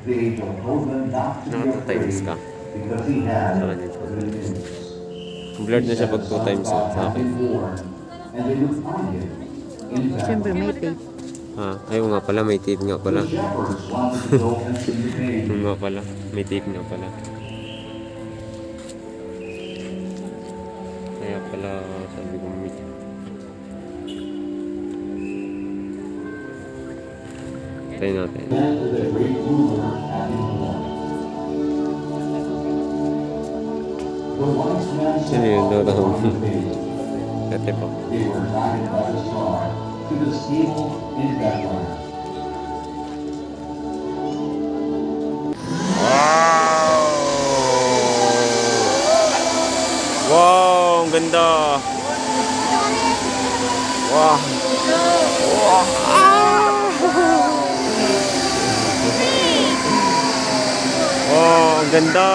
Naka 2 times ka. Sa kanya 2 times. Blurred na siya pag 2 times sa akin. Siyempre may tape. Ayaw nga pala, may tape nga pala. Yung nga pala, may tape nga pala. Kaya pala sabi ko may tape. Try natin. Sino yun daw daw? Kate po. Wow, ang ganda. Wow. Wow. Wow, ang ganda.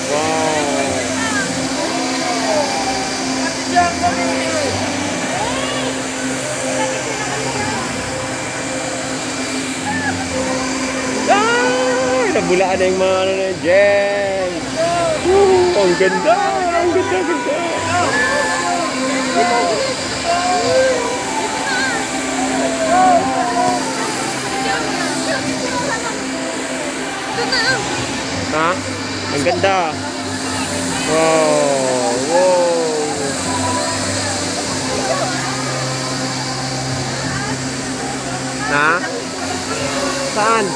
Wow. Nabulaan na yung mga ano na dyan. Ang ganda. Ang ganda, ganda. Ha? Ang ganda. Wow. Wow. Ha? Saan?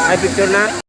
Ay, picture na?